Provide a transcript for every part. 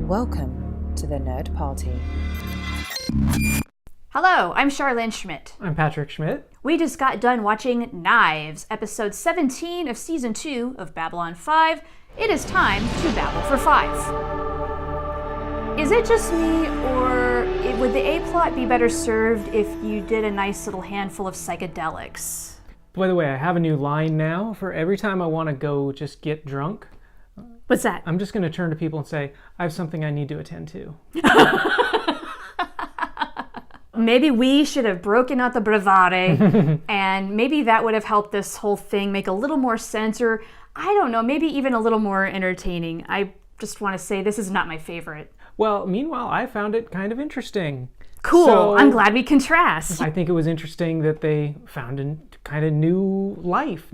Welcome to the Nerd Party. Hello, I'm Charlene Schmidt. I'm Patrick Schmidt. We just got done watching Knives, episode 17 of season 2 of Babylon 5. It is time to babble for 5. Is it just me, or would the A-plot be better served if you did a nice little handful of psychedelics? By the way, I have a new line now for every time I want to go just get drunk. What's that? I'm just going to turn to people and say, I have something I need to attend to. Maybe we should have broken out the brivari, and maybe that would have helped this whole thing make a little more sense, or I don't know, maybe even a little more entertaining. I just want to say this is not my favorite. Well, meanwhile, I found it kind of interesting. Cool. So, I'm glad we contrast. I think it was interesting that they found a kind of new life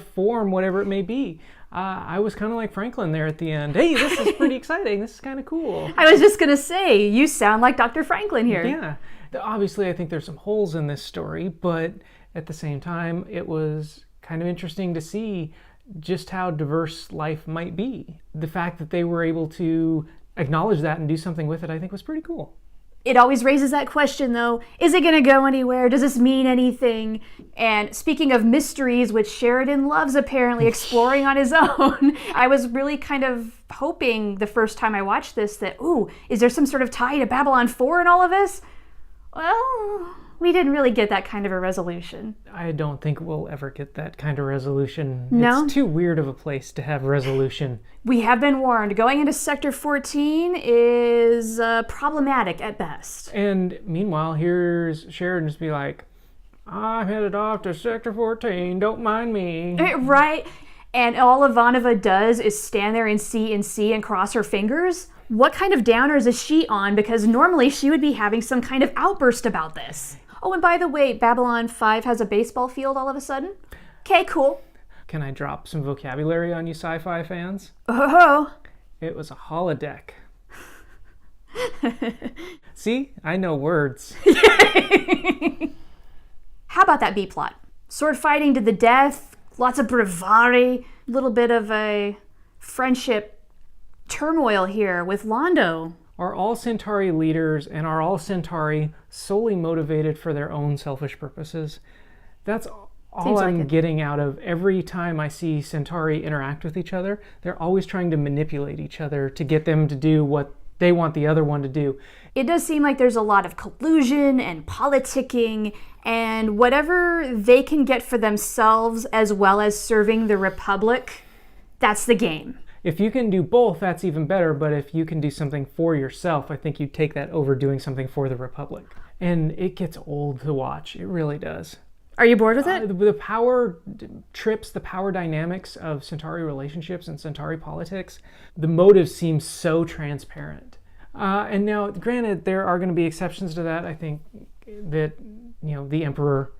form, whatever it may be. I was kind of like Franklin there at the end. Hey, this is pretty exciting. This is kind of cool. I was just going to say, you sound like Dr. Franklin here. Yeah. Obviously, I think there's some holes in this story, but at the same time, it was kind of interesting to see just how diverse life might be. The fact that they were able to acknowledge that and do something with it, I think was pretty cool. It always raises that question, though. Is it going to go anywhere? Does this mean anything? And speaking of mysteries, which Sheridan loves apparently exploring on his own, I was really kind of hoping the first time I watched this that, is there some sort of tie to Babylon 4 in all of this? Well, we didn't really get that kind of a resolution. I don't think we'll ever get that kind of resolution. No? It's too weird of a place to have resolution. We have been warned. Going into Sector 14 is problematic at best. And meanwhile, here's Sheridan just be like, I'm headed off to Sector 14, don't mind me. Right? And all Ivanova does is stand there and see and cross her fingers. What kind of downers is she on? Because normally she would be having some kind of outburst about this. Oh, and by the way, Babylon 5 has a baseball field all of a sudden. Okay, cool. Can I drop some vocabulary on you sci-fi fans? Oh. It was a holodeck. See? I know words. How about that B-plot? Sword fighting to the death, lots of brivari, a little bit of a friendship turmoil here with Londo. Are all Centauri leaders and are all Centauri solely motivated for their own selfish purposes? That's all I'm getting out of every time I see Centauri interact with each other. They're always trying to manipulate each other to get them to do what they want the other one to do. It does seem like there's a lot of collusion and politicking and whatever they can get for themselves as well as serving the Republic, that's the game. If you can do both, that's even better, but if you can do something for yourself, I think you take that over doing something for the Republic. And it gets old to watch. It really does. Are you bored with it? The power trips, the power dynamics of Centauri relationships and Centauri politics, the motives seem so transparent. And now, granted, there are going to be exceptions to that. I think that, the Emperor...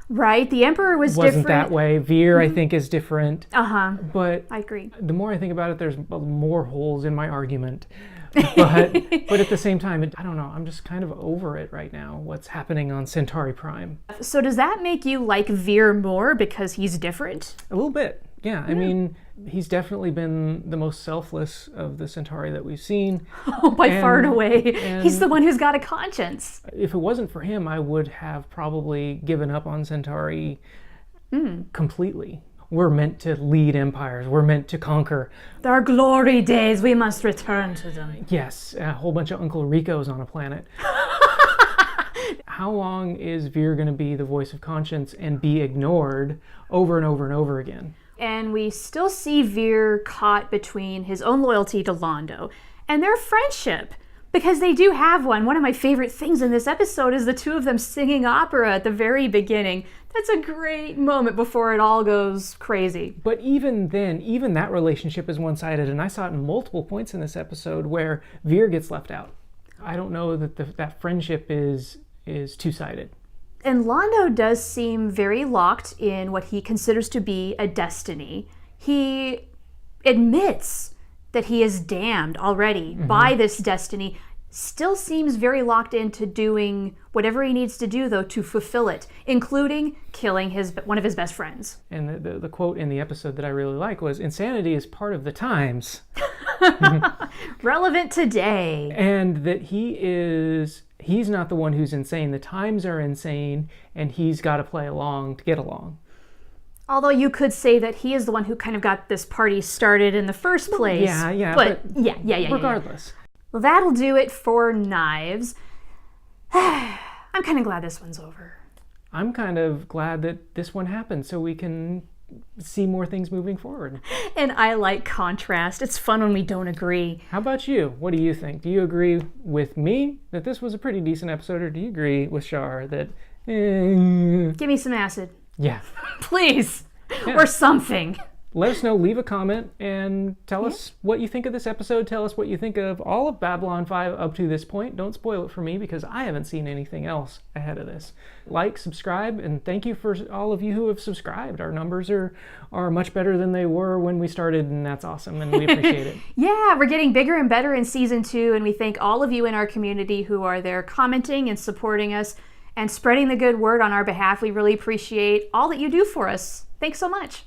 Right, the Emperor wasn't different. That way. Veer, I think, is different. But I agree. The more I think about it, there's more holes in my argument. But at the same time, I don't know. I'm just kind of over it right now, what's happening on Centauri Prime. So does that make you like Veer more because he's different? A little bit, yeah. I mean, he's definitely been the most selfless of the Centauri that we've seen. By far and away. He's the one who's got a conscience. If it wasn't for him, I would have probably given up on Centauri completely. We're meant to lead empires. We're meant to conquer. Our glory days, we must return to them. Yes, a whole bunch of Uncle Ricos on a planet. How long is Veer going to be the voice of conscience and be ignored over and over and over again? And we still see Veer caught between his own loyalty to Londo and their friendship, because they do have one. One of my favorite things in this episode is the two of them singing opera at the very beginning. That's a great moment before it all goes crazy. But even then, even that relationship is one-sided, and I saw it in multiple points in this episode where Veer gets left out. I don't know that that friendship is two-sided. And Londo does seem very locked in what he considers to be a destiny. He admits that he is damned already by this destiny, still seems very locked into doing whatever he needs to do, though, to fulfill it, including killing one of his best friends. And the quote in the episode that I really like was, "Insanity is part of the times." Relevant today. And that he's not the one who's insane. The times are insane, and he's got to play along to get along. Although you could say that he is the one who kind of got this party started in the first place. But regardless. Well, that'll do it for knives. I'm kind of glad this one's over. I'm kind of glad that this one happened so we can see more things moving forward. And I like contrast. It's fun when we don't agree. How about you? What do you think? Do you agree with me that this was a pretty decent episode, or do you agree with Char that... Give me some acid. Yeah. Please. Yeah. Or something. Let us know, leave a comment, and tell us what you think of this episode. Tell us what you think of all of Babylon 5 up to this point. Don't spoil it for me, because I haven't seen anything else ahead of this. Like, subscribe, and thank you for all of you who have subscribed. Our numbers are much better than they were when we started, and that's awesome, and we appreciate it. Yeah, we're getting bigger and better in Season 2, and we thank all of you in our community who are there commenting and supporting us and spreading the good word on our behalf. We really appreciate all that you do for us. Thanks so much.